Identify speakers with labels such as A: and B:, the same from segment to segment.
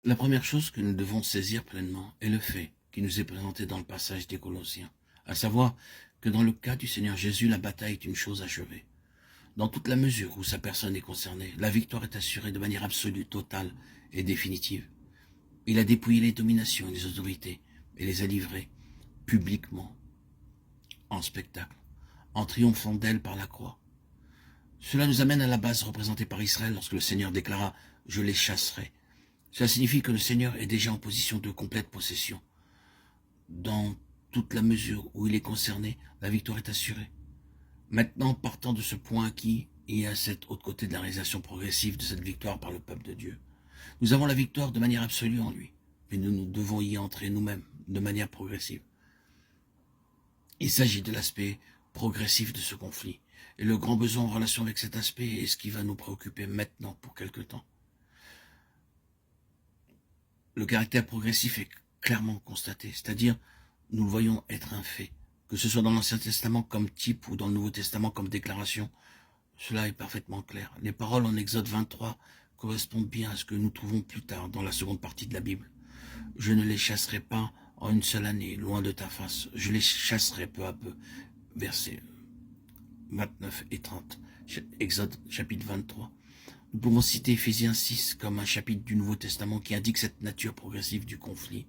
A: La première chose que nous devons saisir pleinement est le fait qui nous est présenté dans le passage des Colossiens, à savoir que dans le cas du Seigneur Jésus, la bataille est une chose achevée. Dans toute la mesure où sa personne est concernée, la victoire est assurée de manière absolue, totale et définitive. Il a dépouillé les dominations et les autorités et les a livrées publiquement, en spectacle, en triomphant d'elles par la croix. Cela nous amène à la base représentée par Israël lorsque le Seigneur déclara « Je les chasserai ». Cela signifie que le Seigneur est déjà en position de complète possession. Dans toute la mesure où il est concerné, la victoire est assurée. Maintenant, partant de ce point acquis, et à cet autre côté de la réalisation progressive de cette victoire par le peuple de Dieu, nous avons la victoire de manière absolue en lui, mais nous devons y entrer nous-mêmes de manière progressive. Il s'agit de l'aspect progressif de ce conflit, et le grand besoin en relation avec cet aspect est ce qui va nous préoccuper maintenant pour quelque temps. Le caractère progressif est clairement constaté, c'est-à-dire nous le voyons être un fait, que ce soit dans l'Ancien Testament comme type ou dans le Nouveau Testament comme déclaration, cela est parfaitement clair. Les paroles en Exode 23 correspondent bien à ce que nous trouvons plus tard dans la seconde partie de la Bible. Je ne les chasserai pas en une seule année, loin de ta face. Je les chasserai peu à peu. Versets 29 et 30. Exode chapitre 23. Nous pouvons citer Éphésiens 6 comme un chapitre du Nouveau Testament qui indique cette nature progressive du conflit.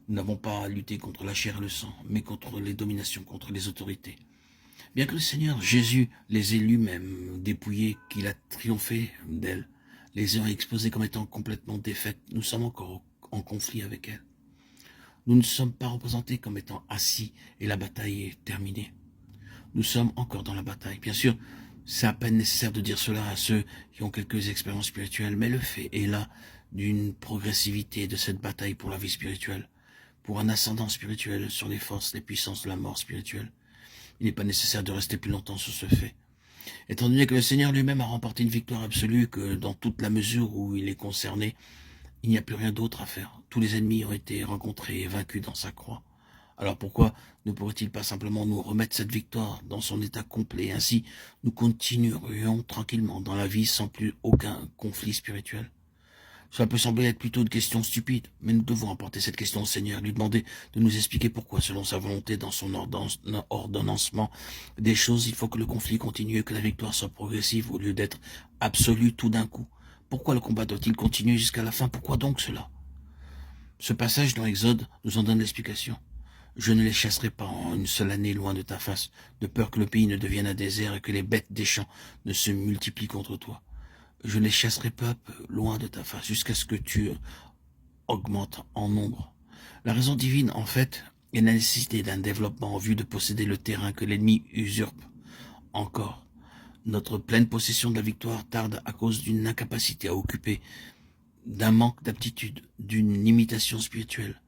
A: Nous n'avons pas à lutter contre la chair et le sang, mais contre les dominations, contre les autorités. Bien que le Seigneur Jésus les ait lui-même dépouillées, qu'il a triomphé d'elles, les ayant exposées comme étant complètement défaites, nous sommes encore en conflit avec elles. Nous ne sommes pas représentés comme étant assis et la bataille est terminée. Nous sommes encore dans la bataille. Bien sûr, c'est à peine nécessaire de dire cela à ceux qui ont quelques expériences spirituelles, mais le fait est là d'une progressivité de cette bataille pour la vie spirituelle, pour un ascendant spirituel sur les forces, les puissances de la mort spirituelle. Il n'est pas nécessaire de rester plus longtemps sur ce fait. Étant donné que le Seigneur lui-même a remporté une victoire absolue, que dans toute la mesure où il est concerné, il n'y a plus rien d'autre à faire. Tous les ennemis ont été rencontrés et vaincus dans sa croix. Alors pourquoi ne pourrait-il pas simplement nous remettre cette victoire dans son état complet? Ainsi, nous continuerions tranquillement dans la vie sans plus aucun conflit spirituel. Cela peut sembler être plutôt une question stupide, mais nous devons apporter cette question au Seigneur, lui demander de nous expliquer pourquoi, selon sa volonté, dans son ordonnancement des choses, il faut que le conflit continue et que la victoire soit progressive au lieu d'être absolue tout d'un coup. Pourquoi le combat doit-il continuer jusqu'à la fin? Pourquoi donc cela? Ce passage dans Exode nous en donne l'explication. Je ne les chasserai pas en une seule année loin de ta face, de peur que le pays ne devienne un désert et que les bêtes des champs ne se multiplient contre toi. Je les chasserai peu à peu, loin de ta face, jusqu'à ce que tu augmentes en nombre. La raison divine, en fait, est la nécessité d'un développement en vue de posséder le terrain que l'ennemi usurpe. Encore, notre pleine possession de la victoire tarde à cause d'une incapacité à occuper, d'un manque d'aptitude, d'une limitation spirituelle,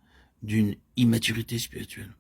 A: d'une immaturité spirituelle.